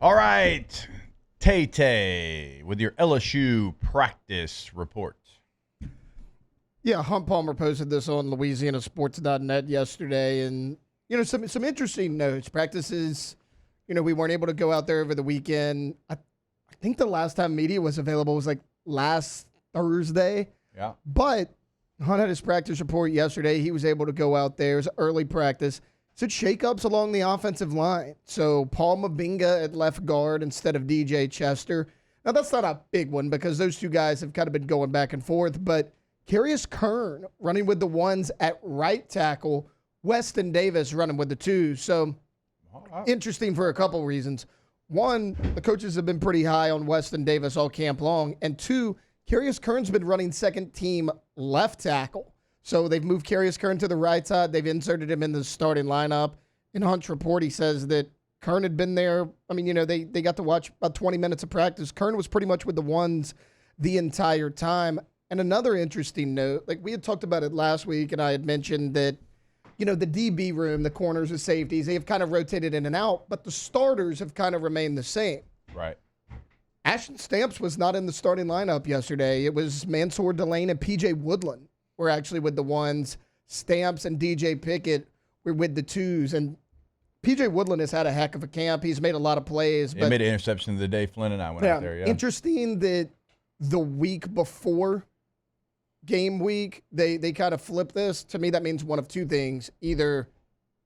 All right, Tay with your LSU practice report. Yeah, Hunt Palmer posted this on LouisianaSports.net yesterday, and some interesting notes. Practices, we weren't able to go out there over the weekend. I think the last time media was available was like last Thursday. Yeah. But Hunt had his practice report yesterday. He was able to go out there. It was early practice. Said shakeups along the offensive line. So Paul Mabinga at left guard instead of DJ Chester. Now, that's not a big one because those two guys have kind of been going back and forth, but Carius Kern running with the ones at right tackle, Weston Davis running with the twos. So interesting for a couple reasons. One, the coaches have been pretty high on Weston Davis all camp long. And two, Carius Kern's been running second team left tackle. So they've moved Carius Kern to the right side. They've inserted him in the starting lineup. In Hunt's report, he says that Kern had been there. I mean, they got to watch about 20 minutes of practice. Kern was pretty much with the ones the entire time. And another interesting note, like we had talked about it last week, and I had mentioned that, the DB room, the corners and safeties, they have kind of rotated in and out, but the starters have kind of remained the same. Right. Ashton Stamps was not in the starting lineup yesterday. It was Mansour Delane and P.J. Woodland were actually with the ones. Stamps and D.J. Pickett were with the twos. And P.J. Woodland has had a heck of a camp. He's made a lot of plays. He made an interception the day Flynn and I went out there, yeah. Interesting that the week before game week, they kind of flip this. To me, that means one of two things. Either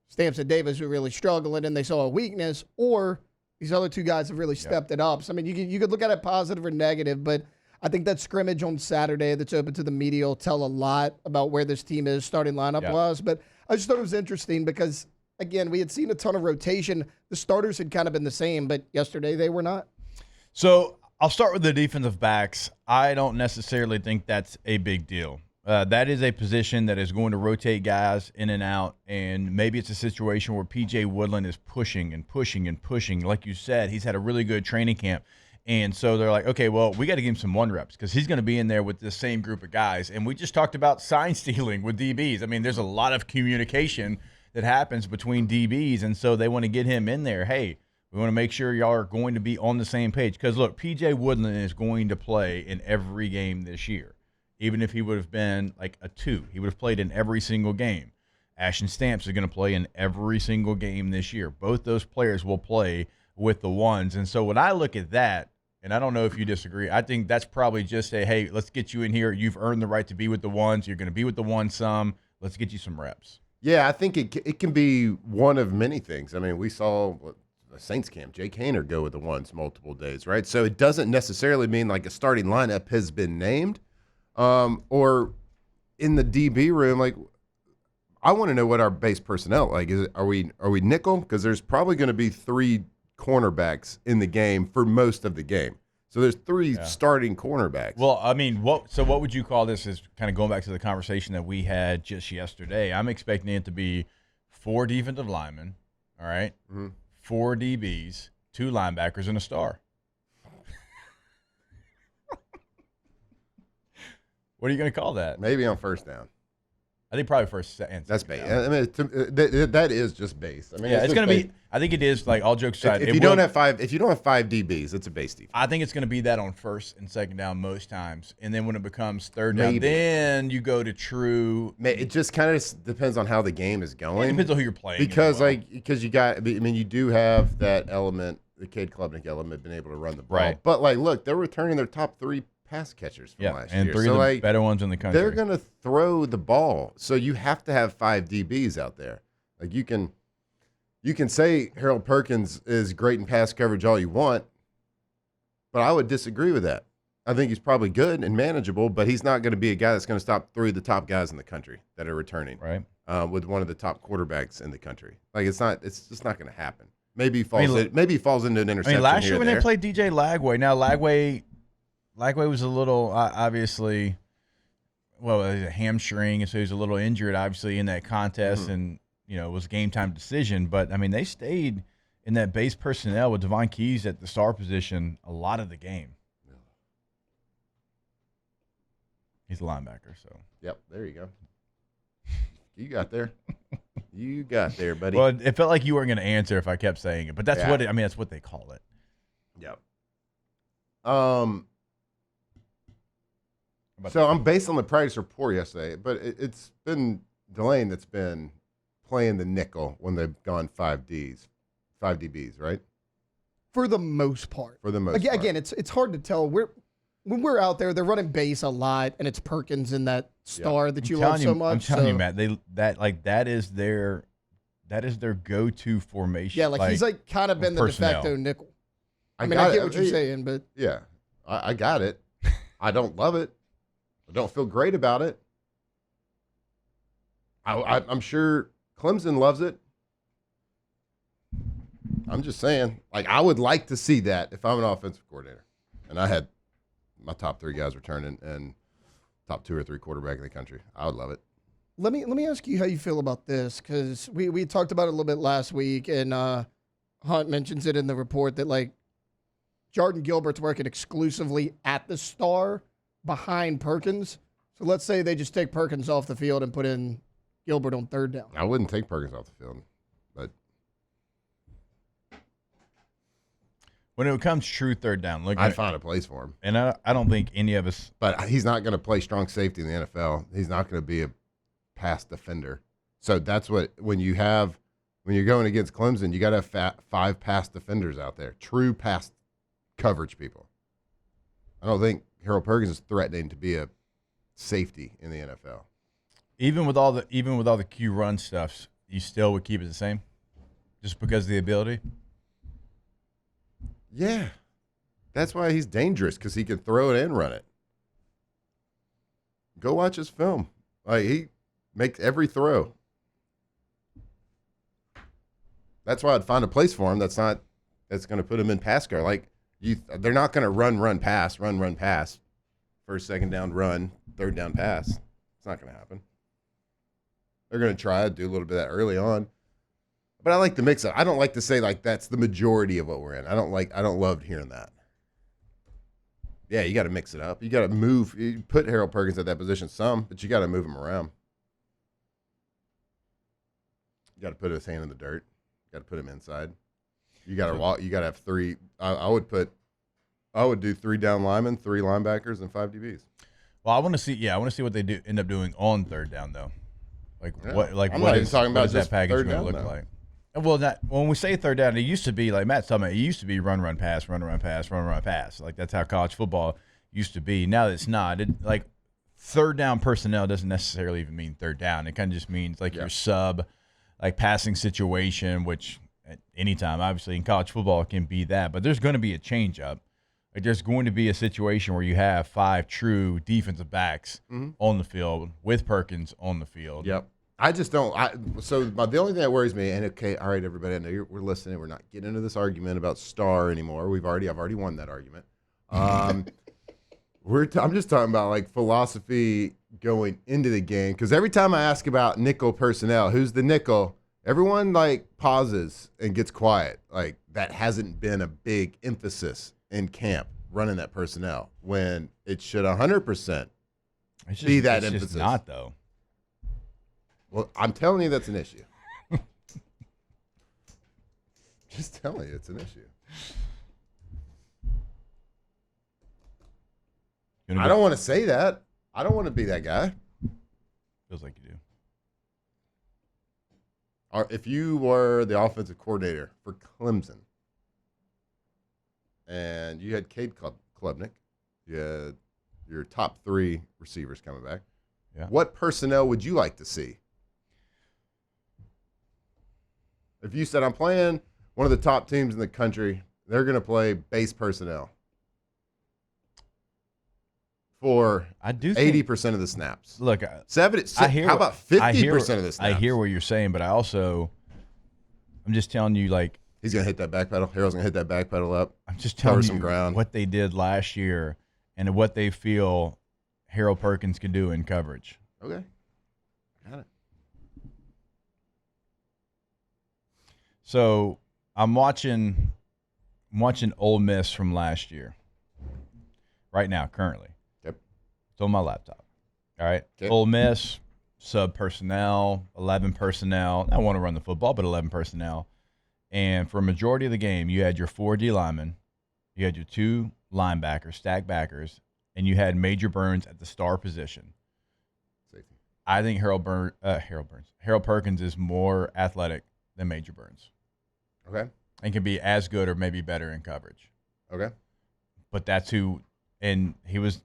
Stamps and Davis were really struggling and they saw a weakness, or these other two guys have really stepped it up. So, I mean, you could look at it positive or negative, but I think that scrimmage on Saturday that's open to the media will tell a lot about where this team is starting lineup was. But I just thought it was interesting because, again, we had seen a ton of rotation. The starters had kind of been the same, but yesterday they were not. So I'll start with the defensive backs. I don't necessarily think that's a big deal. That is a position that is going to rotate guys in and out, and maybe it's a situation where P.J. Woodland is pushing and pushing and pushing. Like you said, he's had a really good training camp. And so they're like, okay, well, we got to give him some one reps because he's going to be in there with the same group of guys. And we just talked about sign stealing with DBs. I mean, there's a lot of communication that happens between DBs, and so they want to get him in there. Hey, we want to make sure y'all are going to be on the same page because, look, P.J. Woodland is going to play in every game this year. Even if he would have been like a 2, he would have played in every single game. Ashton Stamps is going to play in every single game this year. Both those players will play with the ones. And so when I look at that, and I don't know if you disagree, I think that's probably just a, hey, let's get you in here. You've earned the right to be with the ones. You're going to be with the ones some. Let's get you some reps. Yeah, I think it can be one of many things. I mean, we saw a Saints camp, Jake Haener go with the ones multiple days, right? So it doesn't necessarily mean like a starting lineup has been named. Or in the DB room, like I want to know what our base personnel like. Are we nickel? Because there's probably going to be 3 cornerbacks in the game for most of the game. So there's 3 starting cornerbacks. Well, I mean, what would you call this? Is kind of going back to the conversation that we had just yesterday. I'm expecting it to be 4 defensive linemen, all right, 4 DBs, 2 linebackers, and a star. What are you going to call that? Maybe on first down. I think probably first and that's base. I mean, that is just base. I mean, yeah, it's going to be. I think it is. Like all jokes aside, if you don't have 5 DBs, it's a base defense. I think it's going to be that on first and second down most times, and then when it becomes third down, then you go to true. It just kind of depends on how the game is going. It depends on who you're playing. Because you got. I mean, you do have that element, the Cade Klubnik element, being able to run the ball. Right. But like, look, they're returning their top 3 pass catchers from last and year. 3 of the better ones in the country. They're going to throw the ball, so you have to have 5 DBs out there. Like you can say Harold Perkins is great in pass coverage all you want, but I would disagree with that. I think he's probably good and manageable, but he's not going to be a guy that's going to stop 3 of the top guys in the country that are returning. Right. With one of the top quarterbacks in the country. Like it's just not going to happen. Maybe he falls into an interception. I mean, last year when they played DJ Lagway, now Lagway was a little, obviously, well, it was a hamstring, so he was a little injured, obviously, in that contest, and, it was a game-time decision. But, I mean, they stayed in that base personnel with Devon Keys at the star position a lot of the game. He's a linebacker, so. Yep, there you go. You got there. You got there, buddy. Well, it felt like you weren't going to answer if I kept saying it, but that's that's what they call it. Yep. So I'm based on the practice report yesterday, but it's been Delane that's been playing the nickel when they've gone 5 DBs, right? For the most part. For the most part. Again, it's hard to tell. When we're out there, they're running base a lot, and it's Perkins and that star that you love so much. I'm telling you, Matt, that is their go-to formation. Yeah, he's kind of been the de facto nickel. I get what you're saying, but yeah, I got it. I don't love it. I don't feel great about it. I'm sure Clemson loves it. I'm just saying, I would like to see that if I'm an offensive coordinator, and I had my top 3 guys returning and top 2 or 3 quarterback in the country. I would love it. Let me ask you how you feel about this, because we talked about it a little bit last week, and Hunt mentions it in the report that Jordan Gilbert's working exclusively at the star behind Perkins. So let's say they just take Perkins off the field and put in Gilbert on 3rd down. I wouldn't take Perkins off the field, but when it comes true 3rd down, I'd find a place for him. And I don't think any of us. But he's not going to play strong safety in the NFL. He's not going to be a pass defender. So that's when you're going against Clemson, you got to have 5 pass defenders out there, true pass coverage people. I don't think Harold Perkins is threatening to be a safety in the NFL. Even with all the Q run stuff, you still would keep it the same, just because of the ability. Yeah, that's why he's dangerous, because he can throw it and run it. Go watch his film. He makes every throw. That's why I'd find a place for him that's going to put him in pass guard. They're not going to run, pass. 1st, 2nd down, run, 3rd down, pass. It's not going to happen. They're going to try to do a little bit of that early on. But I like to mix it. I don't like to say that's the majority of what we're in. I don't love hearing that. Yeah, you got to mix it up. You got to move. You put Harold Perkins at that position some, but you got to move him around. You got to put his hand in the dirt. You got to put him inside. You got to walk. You got to have 3. I would do 3 down linemen, 3 linebackers, and 5 DBs. Well, I want to see what they end up doing on 3rd down though. I'm not even talking about that package going to look now. like? Well, when we say 3rd down, it used to be like Matt's talking about. It used to be run, pass. That's how college football used to be. Now it's not. 3rd down personnel doesn't necessarily even mean 3rd down. It kind of just means your sub, passing situation, which at any time, obviously in college football, it can be that. But there's going to be a change up. There's going to be a situation where you have 5 true defensive backs on the field with Perkins on the field. Yep. I just don't. The only thing that worries me, and okay, all right, everybody, I know we're listening. We're not getting into this argument about star anymore. I've already won that argument. I'm just talking about philosophy going into the game, because every time I ask about nickel personnel, who's the nickel, everyone pauses and gets quiet. That hasn't been a big emphasis in camp running that personnel, when it should 100% be that emphasis. It's not though. Well, I'm telling you that's an issue. Just telling you it's an issue. I don't want to say that. I don't want to be that guy. Feels like you do. If you were the offensive coordinator for Clemson and you had Cade Klubnik, you had your top 3 receivers coming back, what personnel would you like to see? If you said, I'm playing one of the top teams in the country, they're going to play base personnel for 80% of the snaps. Look, how about 50% of the snaps? I hear what you're saying, but I'm just telling you, he's going to hit that back pedal. Harold's going to hit that back pedal up. I'm just telling you some ground. What they did last year and what they feel Harold Perkins can do in coverage. Okay. Got it. So I'm watching Ole Miss from last year. Right now, currently. Yep. It's on my laptop. All right. Okay. Ole Miss, sub personnel, 11 personnel. I want to run the football, but 11 personnel. And for a majority of the game, you had your 4 D linemen, You had your 2 linebackers, stack backers, and you had Major Burns at the star position. Safety. I think Harold Perkins is more athletic than Major Burns. Okay. And can be as good or maybe better in coverage. Okay. But that's who, and he was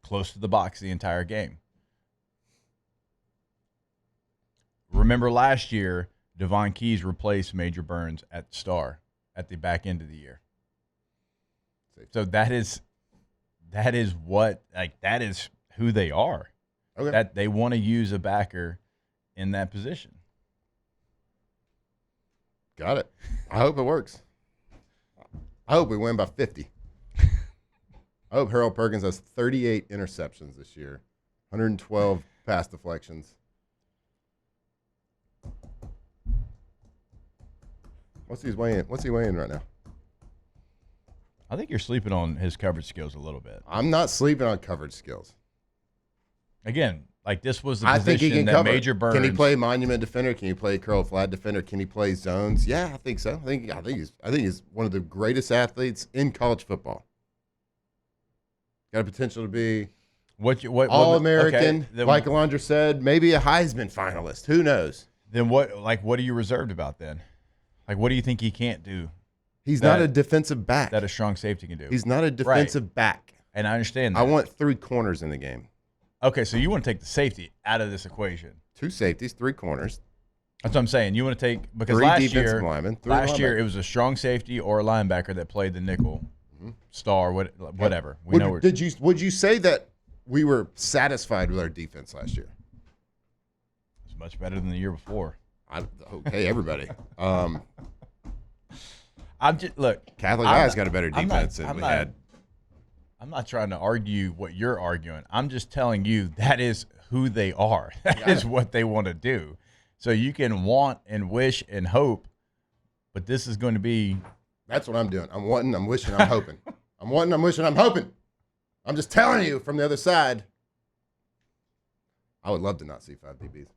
close to the box the entire game. Remember last year, Devon Keys replaced Major Burns at star at the back end of the year. Safety. So that is who they are. Okay. That they want to use a backer in that position. Got it. I hope it works. I hope we win by 50. I hope Harold Perkins has 38 interceptions this year, 112 pass deflections. What's he weighing right now? I think you're sleeping on his coverage skills a little bit. I'm not sleeping on coverage skills. Again, like this was the I think he position can that cover. Major Burns. Can he play monument defender? Can he play curl flat defender? Can he play zones? Yeah, I think so. I think he's one of the greatest athletes in college football. Got a potential to be what All-American, okay, like Alondra said, maybe a Heisman finalist. Who knows? Then what are you reserved about then? Like what do you think he can't do? He's not a defensive back. That a strong safety can do. He's not a defensive back. And I understand that. I want 3 corners in the game. Okay, so you want to take the safety out of this equation. 2 safeties, 3 corners. That's what I'm saying. You want to take because 3 last defensive year, linemen, 3 last year linebackers. it was a strong safety or a linebacker that played the nickel, star, whatever. Would you say that we were satisfied with our defense last year? It's much better than the year before. Okay, everybody. I'm just Catholic guys got a better defense than we had. I'm not trying to argue what you're arguing. I'm just telling you that is who they are. That is what they want to do. So you can want and wish and hope, but this is going to be. That's what I'm doing. I'm wanting, I'm wishing, I'm hoping. I'm wanting, I'm wishing, I'm hoping. I'm just telling you from the other side. I would love to not see 5 DBs.